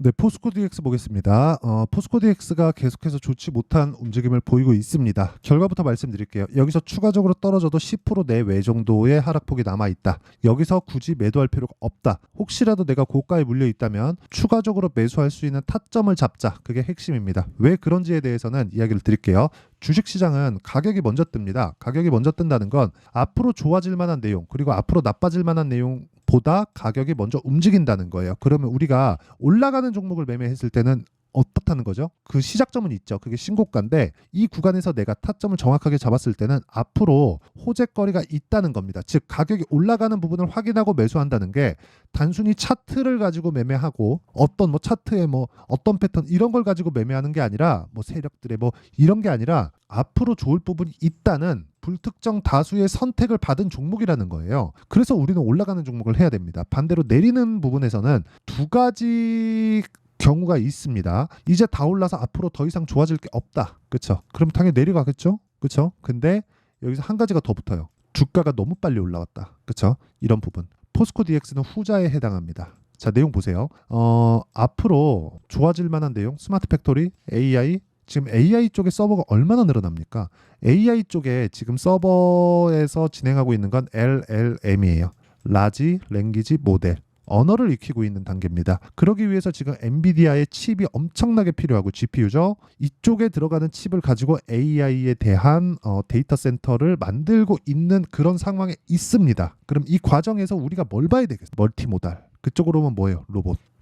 네, 포스코 DX 보겠습니다. 포스코 DX가 계속해서 좋지 못한 움직임을 보이고 있습니다. 결과부터 말씀드릴게요. 여기서 추가적으로 떨어져도 10% 내외 정도의 하락폭이 남아있다. 여기서 굳이 매도할 필요가 없다. 혹시라도 내가 고가에 물려 있다면 추가적으로 매수할 수 있는 타점을 잡자. 그게 핵심입니다. 왜 그런지에 대해서는 이야기를 드릴게요. 주식시장은 가격이 먼저 뜹니다. 가격이 먼저 뜬다는 건 앞으로 좋아질 만한 내용 그리고 앞으로 나빠질 만한 내용 보다 가격이 먼저 움직인다는 거예요. 그러면 우리가 올라가는 종목을 매매했을 때는 어떻다는 거죠? 그 시작점은 있죠. 그게 신고가인데 이 구간에서 내가 타점을 정확하게 잡았을 때는 앞으로 호재거리가 있다는 겁니다. 즉 가격이 올라가는 부분을 확인하고 매수한다는 게 단순히 차트를 가지고 매매하고 어떤 차트에 어떤 패턴 이런 걸 가지고 매매하는 게 아니라 세력들의 이런 게 아니라 앞으로 좋을 부분이 있다는 불특정 다수의 선택을 받은 종목이라는 거예요. 그래서 우리는 올라가는 종목을 해야 됩니다. 반대로 내리는 부분에서는 두 가지 경우가 있습니다. 이제 다 올라서 앞으로 더 이상 좋아질 게 없다. 그렇죠? 그럼 당연히 내려가겠죠? 그렇죠? 근데 여기서 한 가지가 더 붙어요. 주가가 너무 빨리 올라왔다. 그렇죠? 이런 부분. 포스코 DX는 후자에 해당합니다. 자, 내용 보세요. 앞으로 좋아질 만한 내용, 스마트 팩토리, AI, 지금 AI 쪽에 서버가 얼마나 늘어납니까? AI 쪽에 지금 서버에서 진행하고 있는 건 LLM이에요. 라지 랭귀지 모델. 언어를 익히고 있는 단계입니다. 그러기 위해서 지금 엔비디아의 칩이 엄청나게 필요하고 GPU죠. 이쪽에 들어가는 칩을 가지고 AI에 대한 데이터 센터를 만들고 있는 그런 상황에 있습니다. 그럼 이 과정에서 우리가 뭘 봐야 되겠어요? 멀티모달. 그쪽으로 오면 뭐예요?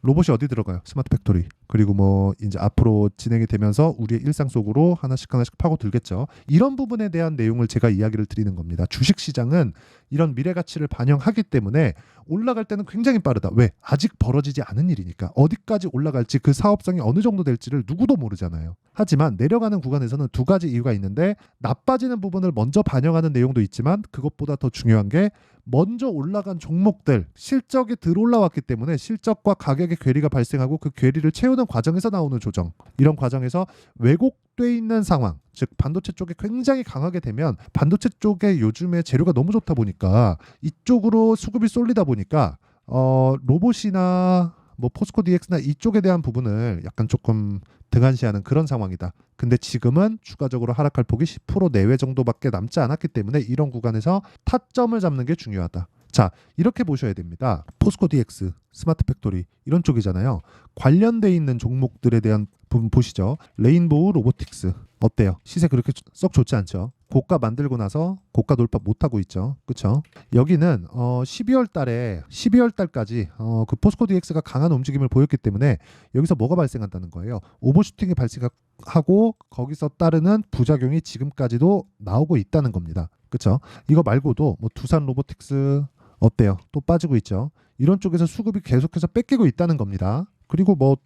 로봇이 어디 들어가요? 스마트 팩토리. 그리고 이제 앞으로 진행이 되면서 우리의 일상 속으로 하나씩 파고들겠죠. 이런 부분에 대한 내용을 제가 이야기를 드리는 겁니다. 주식시장은 이런 미래 가치를 반영하기 때문에 올라갈 때는 굉장히 빠르다. 왜? 아직 벌어지지 않은 일이니까. 어디까지 올라갈지 그 사업성이 어느 정도 될지를 누구도 모르잖아요. 하지만 내려가는 구간에서는 두 가지 이유가 있는데 나빠지는 부분을 먼저 반영하는 내용도 있지만 그것보다 더 중요한 게 먼저 올라간 종목들 실적이 들 올라왔기 때문에 실적과 가격의 괴리가 발생하고 그 괴리를 채우는 과정에서 나오는 조정, 이런 과정에서 왜곡돼 있는 상황, 즉 반도체 쪽에 굉장히 강하게 되면 반도체 쪽에 요즘에 재료가 너무 좋다 보니까 이쪽으로 수급이 쏠리다 보니까 로봇이나 포스코 DX나 이쪽에 대한 부분을 약간 조금 등한시하는 그런 상황이다. 근데 지금은 추가적으로 하락할 폭이 10% 내외 정도밖에 남지 않았기 때문에 이런 구간에서 타점을 잡는 게 중요하다. 자, 이렇게 보셔야 됩니다. 포스코 DX, 스마트 팩토리 이런 쪽이잖아요. 관련돼 있는 종목들에 대한 부분 보시죠. 레인보우 로보틱스 어때요? 시세 그렇게 썩 좋지 않죠? 고가 만들고 나서 고가 돌파 못하고 있죠. 그렇죠? 여기는 12월 달까지 그 포스코 DX가 강한 움직임을 보였기 때문에 여기서 뭐가 발생한다는 거예요? 오버슈팅이 발생하고 거기서 따르는 부작용이 지금까지도 나오고 있다는 겁니다. 그렇죠? 이거 말고도 두산 로보틱스 어때요? 또 빠지고 있죠. 이런 쪽에서 수급이 계속해서 뺏기고 있다는 겁니다. 그리고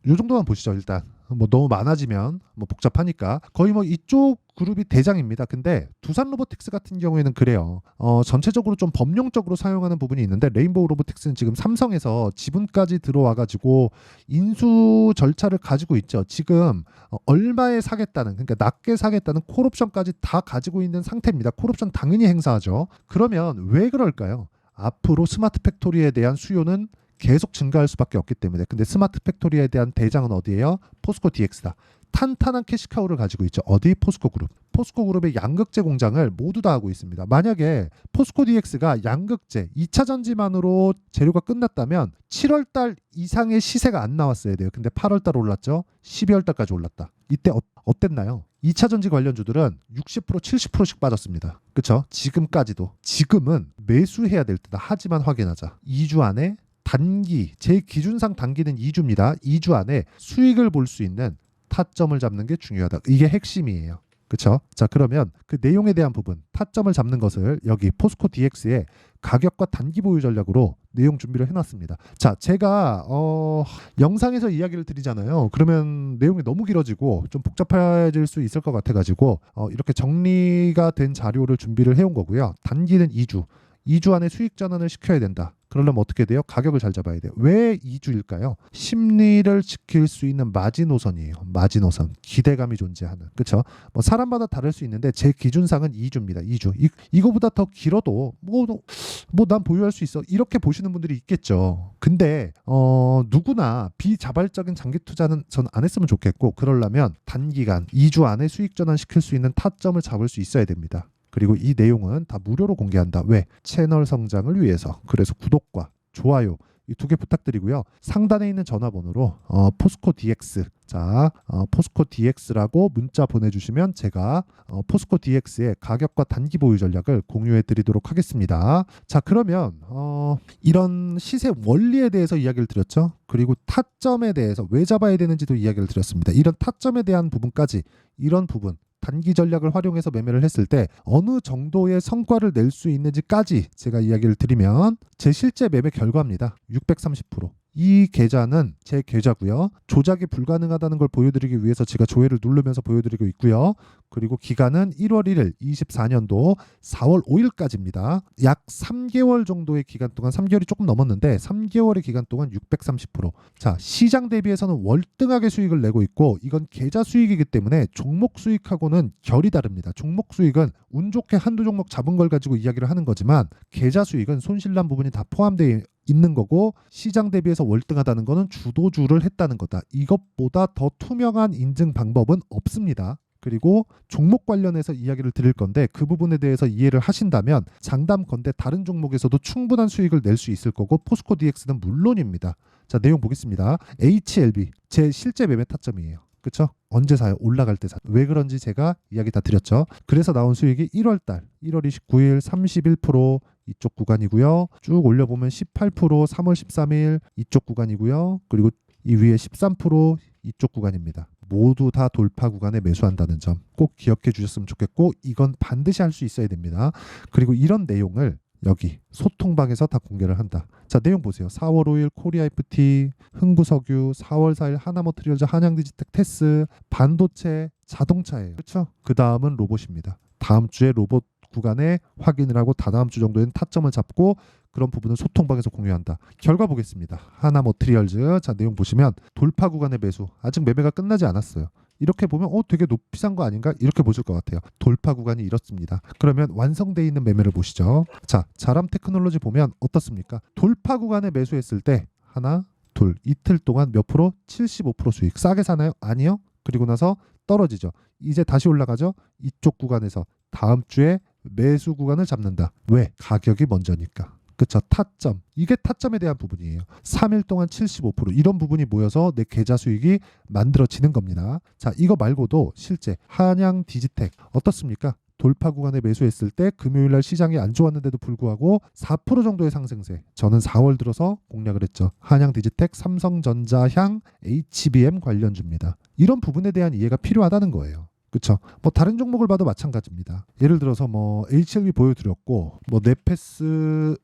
요 정도만 보시죠. 일단 너무 많아지면 복잡하니까 거의 이쪽 그룹이 대장입니다. 근데 두산 로보틱스 같은 경우에는 그래요. 전체적으로 좀 범용적으로 사용하는 부분이 있는데 레인보우 로보틱스는 지금 삼성에서 지분까지 들어와가지고 인수 절차를 가지고 있죠. 지금 얼마에 사겠다는, 그러니까 낮게 사겠다는 콜옵션까지 다 가지고 있는 상태입니다. 콜옵션 당연히 행사하죠. 그러면 왜 그럴까요? 앞으로 스마트 팩토리에 대한 수요는 계속 증가할 수밖에 없기 때문에. 근데 스마트 팩토리에 대한 대장은 어디예요? 포스코 DX다. 탄탄한 캐시카우를 가지고 있죠. 어디? 포스코 그룹. 포스코 그룹의 양극재 공장을 모두 다 하고 있습니다. 만약에 포스코 DX가 양극재 2차 전지만으로 재료가 끝났다면 7월 달 이상의 시세가 안 나왔어야 돼요. 근데 8월 달 올랐죠. 12월 달까지 올랐다. 이때 어땠나요? 2차 전지 관련주들은 60% 70%씩 빠졌습니다. 그렇죠? 지금은 매수해야 될 때다. 하지만 확인하자. 2주 안에 제 기준상 단기는 2주입니다. 2주 안에 수익을 볼 수 있는 타점을 잡는 게 중요하다. 이게 핵심이에요. 그렇죠? 자, 그러면 그 내용에 대한 부분, 타점을 잡는 것을 여기 포스코 DX의 가격과 단기 보유 전략으로 내용 준비를 해놨습니다. 자, 제가 영상에서 이야기를 드리잖아요. 그러면 내용이 너무 길어지고 좀 복잡해질 수 있을 것 같아가지고 이렇게 정리가 된 자료를 준비를 해온 거고요. 단기는 2주. 2주 안에 수익 전환을 시켜야 된다. 그러려면 어떻게 돼요? 가격을 잘 잡아야 돼요. 왜 2주일까요? 심리를 지킬 수 있는 마지노선이에요. 마지노선. 기대감이 존재하는. 그렇죠? 뭐 사람마다 다를 수 있는데 제 기준상은 2주입니다. 2주. 이거보다 더 길어도 난 보유할 수 있어. 이렇게 보시는 분들이 있겠죠. 근데 누구나 비자발적인 장기 투자는 전 안 했으면 좋겠고, 그러려면 단기간 2주 안에 수익 전환 시킬 수 있는 타점을 잡을 수 있어야 됩니다. 그리고 이 내용은 다 무료로 공개한다. 왜? 채널 성장을 위해서. 그래서 구독과 좋아요 이 두 개 부탁드리고요. 상단에 있는 전화번호로 포스코 DX 포스코 DX라고 문자 보내주시면 제가 포스코 DX의 가격과 단기 보유 전략을 공유해 드리도록 하겠습니다. 자, 그러면 이런 시세 원리에 대해서 이야기를 드렸죠. 그리고 타점에 대해서 왜 잡아야 되는지도 이야기를 드렸습니다. 이런 타점에 대한 부분까지, 이런 부분 단기 전략을 활용해서 매매를 했을 때 어느 정도의 성과를 낼 수 있는지까지 제가 이야기를 드리면, 제 실제 매매 결과입니다. 630%. 이 계좌는 제 계좌고요. 조작이 불가능하다는 걸 보여드리기 위해서 제가 조회를 누르면서 보여드리고 있고요. 그리고 기간은 1월 1일 24년도 4월 5일까지입니다. 약 3개월 정도의 기간 동안, 3개월이 조금 넘었는데 3개월의 기간 동안 630%. 자, 시장 대비해서는 월등하게 수익을 내고 있고, 이건 계좌 수익이기 때문에 종목 수익하고는 결이 다릅니다. 종목 수익은 운 좋게 한두 종목 잡은 걸 가지고 이야기를 하는 거지만, 계좌 수익은 손실난 부분이 다 포함되어 있는 거고, 시장 대비해서 월등하다는 거는 주도주를 했다는 거다. 이것보다 더 투명한 인증 방법은 없습니다. 그리고 종목 관련해서 이야기를 드릴 건데, 그 부분에 대해서 이해를 하신다면 장담컨대 다른 종목에서도 충분한 수익을 낼 수 있을 거고, 포스코 DX는 물론입니다. 자, 내용 보겠습니다. HLB 제 실제 매매 타점이에요. 그쵸? 언제 사요? 올라갈 때 사요. 왜 그런지 제가 이야기 다 드렸죠. 그래서 나온 수익이 1월달 1월 29일 31% 이쪽 구간이고요. 쭉 올려보면 18% 3월 13일 이쪽 구간이고요. 그리고 이 위에 13% 이쪽 구간입니다. 모두 다 돌파 구간에 매수한다는 점 꼭 기억해 주셨으면 좋겠고, 이건 반드시 할 수 있어야 됩니다. 그리고 이런 내용을 여기 소통방에서 다 공개를 한다. 자, 내용 보세요. 4월 5일 코리아 FT, 흥구석유, 4월 4일 하나머트리얼즈, 한양디지텍, 테스, 반도체, 자동차예요. 그렇죠? 그 다음은 로봇입니다. 다음 주에 로봇 구간에 확인을 하고 다다음 주 정도에는 타점을 잡고, 그런 부분을 소통방에서 공유한다. 결과 보겠습니다. 하나머트리얼즈, 자, 내용 보시면 돌파 구간의 매수, 아직 매매가 끝나지 않았어요. 이렇게 보면 되게 높이 산 거 아닌가? 이렇게 보실 것 같아요. 돌파 구간이 이렇습니다. 그러면 완성되어 있는 매매를 보시죠. 자, 자람 테크놀로지 보면 어떻습니까? 돌파 구간에 매수했을 때 하나, 둘, 이틀 동안 몇 프로? 75% 수익. 싸게 사나요? 아니요. 그리고 나서 떨어지죠. 이제 다시 올라가죠. 이쪽 구간에서 다음 주에 매수 구간을 잡는다. 왜? 가격이 먼저니까. 그쵸? 타점. 이게 타점에 대한 부분이에요. 3일 동안 75% 이런 부분이 모여서 내 계좌 수익이 만들어지는 겁니다. 자, 이거 말고도 실제 한양 디지텍 어떻습니까? 돌파 구간에 매수했을 때 금요일날 시장이 안 좋았는데도 불구하고 4% 정도의 상승세. 저는 4월 들어서 공략을 했죠. 한양 디지텍, 삼성전자향, HBM 관련주입니다. 이런 부분에 대한 이해가 필요하다는 거예요. 그렇죠. 뭐 다른 종목을 봐도 마찬가지입니다. 예를 들어서 뭐 HLB 보여드렸고, 뭐 네페스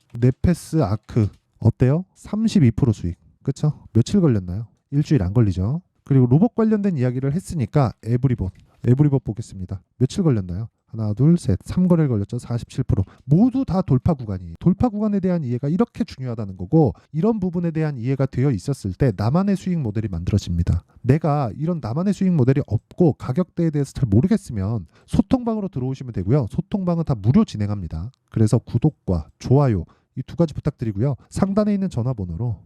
아크 어때요? 32% 수익. 그렇죠? 며칠 걸렸나요? 일주일 안 걸리죠. 그리고 로봇 관련된 이야기를 했으니까 에브리봇 보겠습니다. 며칠 걸렸나요? 하나, 둘, 셋, 3거래일 걸렸죠. 47%. 모두 다 돌파 구간이. 돌파 구간에 대한 이해가 이렇게 중요하다는 거고, 이런 부분에 대한 이해가 되어 있었을 때 나만의 수익 모델이 만들어집니다. 내가 이런 나만의 수익 모델이 없고 가격대에 대해서 잘 모르겠으면 소통방으로 들어오시면 되고요. 소통방은 다 무료 진행합니다. 그래서 구독과 좋아요 이 두 가지 부탁드리고요. 상단에 있는 전화번호로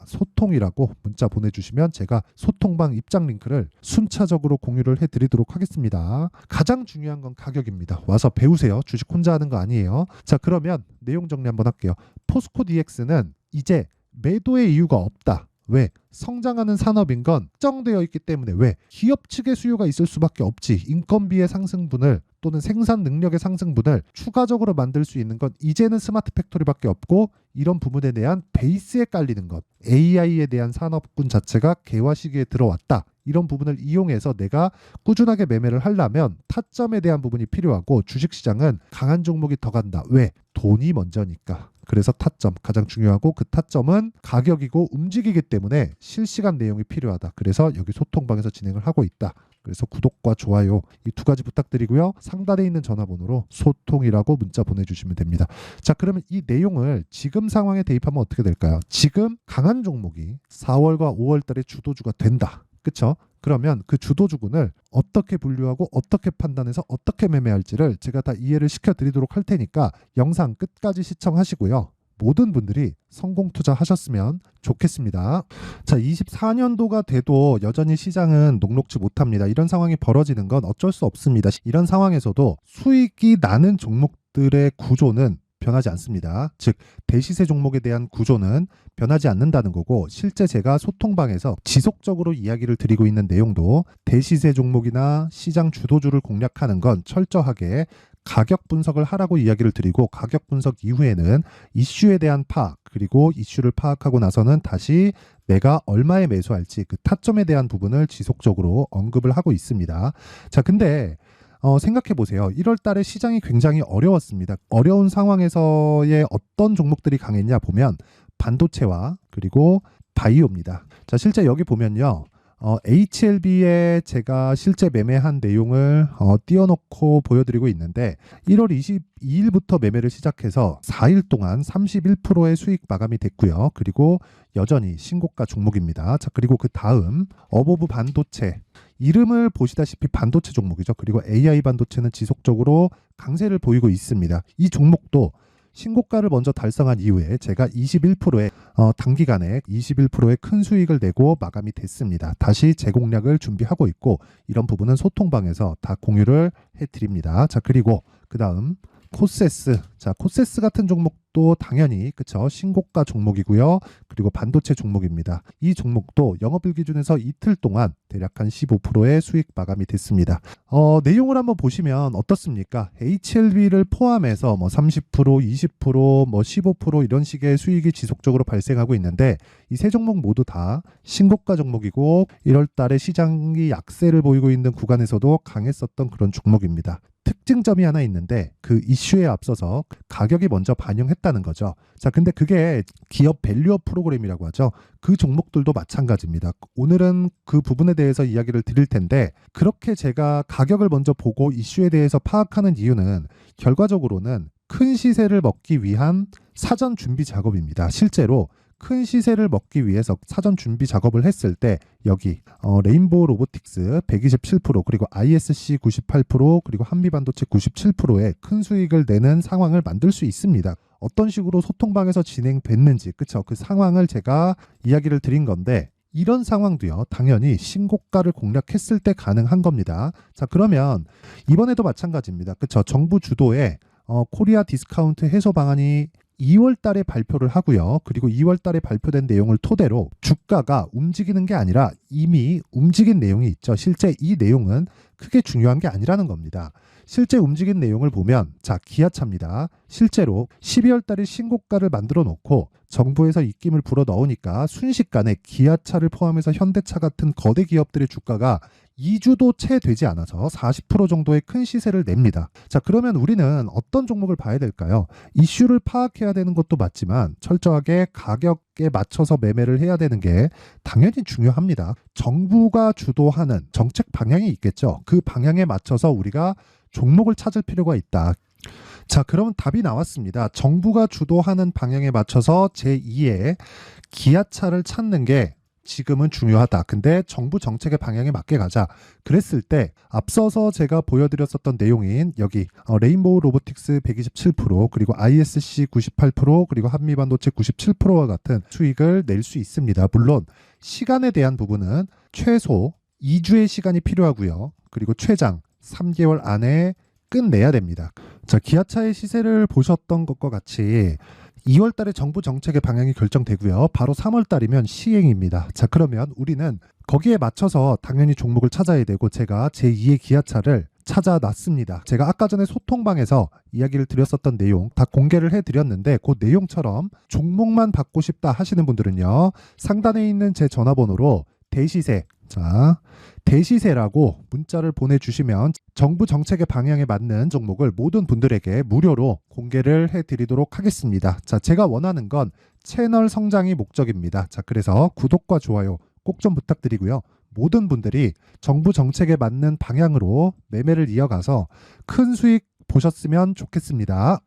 소통이라고 문자 보내주시면 제가 소통방 입장 링크를 순차적으로 공유를 해드리도록 하겠습니다. 가장 중요한 건 가격입니다. 와서 배우세요. 주식 혼자 하는 거 아니에요. 자, 그러면 내용 정리 한번 할게요. 포스코 DX는 이제 매도의 이유가 없다. 왜? 성장하는 산업인 건 특정되어 있기 때문에. 왜? 기업 측의 수요가 있을 수밖에 없지. 인건비의 상승분을 또는 생산 능력의 상승분을 추가적으로 만들 수 있는 건 이제는 스마트 팩토리밖에 없고, 이런 부분에 대한 베이스에 깔리는 것, AI에 대한 산업군 자체가 개화 시기에 들어왔다. 이런 부분을 이용해서 내가 꾸준하게 매매를 하려면 타점에 대한 부분이 필요하고, 주식시장은 강한 종목이 더 간다. 왜? 돈이 먼저니까. 그래서 타점 가장 중요하고, 그 타점은 가격이고 움직이기 때문에 실시간 내용이 필요하다. 그래서 여기 소통방에서 진행을 하고 있다. 그래서 구독과 좋아요 이 두 가지 부탁드리고요. 상단에 있는 전화번호로 소통이라고 문자 보내주시면 됩니다. 자, 그러면 이 내용을 지금 상황에 대입하면 어떻게 될까요? 지금 강한 종목이 4월과 5월 달에 주도주가 된다. 그쵸? 그러면 그 주도주군을 어떻게 분류하고 어떻게 판단해서 어떻게 매매할지를 제가 다 이해를 시켜드리도록 할 테니까 영상 끝까지 시청하시고요. 모든 분들이 성공 투자하셨으면 좋겠습니다. 자, 24년도가 돼도 여전히 시장은 녹록지 못합니다. 이런 상황이 벌어지는 건 어쩔 수 없습니다. 이런 상황에서도 수익이 나는 종목들의 구조는 변하지 않습니다. 즉 대시세 종목에 대한 구조는 변하지 않는다는 거고, 실제 제가 소통방에서 지속적으로 이야기를 드리고 있는 내용도 대시세 종목이나 시장 주도주를 공략하는 건 철저하게 가격 분석을 하라고 이야기를 드리고, 가격 분석 이후에는 이슈에 대한 파악, 그리고 이슈를 파악하고 나서는 다시 내가 얼마에 매수할지 그 타점에 대한 부분을 지속적으로 언급을 하고 있습니다. 자, 근데 생각해 보세요. 1월 달에 시장이 굉장히 어려웠습니다. 어려운 상황에서의 어떤 종목들이 강했냐 보면 반도체와 그리고 바이오입니다. 자, 실제 여기 보면요. HLB에 제가 실제 매매한 내용을 띄워놓고 보여드리고 있는데, 1월 22일부터 매매를 시작해서 4일 동안 31%의 수익 마감이 됐고요. 그리고 여전히 신고가 종목입니다. 자, 그리고 그 다음 어보브 반도체, 이름을 보시다시피 반도체 종목이죠. 그리고 AI 반도체는 지속적으로 강세를 보이고 있습니다. 이 종목도 신고가를 먼저 달성한 이후에 제가 21%의 단기간에 21%의 큰 수익을 내고 마감이 됐습니다. 다시 재공략을 준비하고 있고, 이런 부분은 소통방에서 다 공유를 해드립니다. 자, 그리고 그 다음 코세스. 자, 코세스 같은 종목도 당연히 그쵸, 신고가 종목이고요. 그리고 반도체 종목입니다. 이 종목도 영업일 기준에서 이틀 동안 대략 한 15%의 수익 마감이 됐습니다. 내용을 한번 보시면 어떻습니까? HLB를 포함해서 뭐 30%, 20%, 뭐 15% 이런 식의 수익이 지속적으로 발생하고 있는데, 이 세 종목 모두 다 신고가 종목이고 1월 달에 시장이 약세를 보이고 있는 구간에서도 강했었던 그런 종목입니다. 특징점이 하나 있는데, 그 이슈에 앞서서 가격이 먼저 반영했다는 거죠. 자, 근데 그게 기업 밸류업 프로그램이라고 하죠. 그 종목들도 마찬가지입니다. 오늘은 그 부분에 대해서 이야기를 드릴 텐데, 그렇게 제가 가격을 먼저 보고 이슈에 대해서 파악하는 이유는 결과적으로는 큰 시세를 먹기 위한 사전 준비 작업입니다. 실제로 큰 시세를 먹기 위해서 사전 준비 작업을 했을 때 여기 레인보우 로보틱스 127%, 그리고 ISC 98%, 그리고 한미반도체 97%의 큰 수익을 내는 상황을 만들 수 있습니다. 어떤 식으로 소통방에서 진행됐는지, 그쵸? 그 상황을 제가 이야기를 드린 건데, 이런 상황도요, 당연히 신고가를 공략했을 때 가능한 겁니다. 자, 그러면 이번에도 마찬가지입니다. 그쵸? 정부 주도의 코리아 디스카운트 해소 방안이 2월 달에 발표를 하고요. 그리고 2월 달에 발표된 내용을 토대로 주가가 움직이는 게 아니라 이미 움직인 내용이 있죠. 실제 이 내용은 크게 중요한 게 아니라는 겁니다. 실제 움직인 내용을 보면, 자, 기아차입니다. 실제로 12월 달에 신고가를 만들어 놓고 정부에서 입김을 불어 넣으니까 순식간에 기아차를 포함해서 현대차 같은 거대 기업들의 주가가 2주도 채 되지 않아서 40% 정도의 큰 시세를 냅니다. 자, 그러면 우리는 어떤 종목을 봐야 될까요? 이슈를 파악해야 되는 것도 맞지만 철저하게 가격에 맞춰서 매매를 해야 되는 게 당연히 중요합니다. 정부가 주도하는 정책 방향이 있겠죠. 그 방향에 맞춰서 우리가 종목을 찾을 필요가 있다. 자, 그러면 답이 나왔습니다. 정부가 주도하는 방향에 맞춰서 제2의 기아차를 찾는 게 지금은 중요하다. 근데 정부 정책의 방향에 맞게 가자. 그랬을 때 앞서서 제가 보여드렸었던 내용인 여기 레인보우 로보틱스 127%, 그리고 ISC 98%, 그리고 한미반도체 97%와 같은 수익을 낼 수 있습니다. 물론 시간에 대한 부분은 최소 2주의 시간이 필요하고요. 그리고 최장 3개월 안에 끝내야 됩니다. 자, 기아차의 시세를 보셨던 것과 같이 2월 달에 정부 정책의 방향이 결정되고요. 바로 3월 달이면 시행입니다. 자, 그러면 우리는 거기에 맞춰서 당연히 종목을 찾아야 되고, 제가 제2의 기아차를 찾아놨습니다. 제가 아까 전에 소통방에서 이야기를 드렸었던 내용 다 공개를 해드렸는데, 그 내용처럼 종목만 받고 싶다 하시는 분들은요, 상단에 있는 제 전화번호로 대시세, 자, 대시세라고 문자를 보내주시면 정부 정책의 방향에 맞는 종목을 모든 분들에게 무료로 공개를 해드리도록 하겠습니다. 자, 제가 원하는 건 채널 성장이 목적입니다. 자, 그래서 구독과 좋아요 꼭 좀 부탁드리고요. 모든 분들이 정부 정책에 맞는 방향으로 매매를 이어가서 큰 수익 보셨으면 좋겠습니다.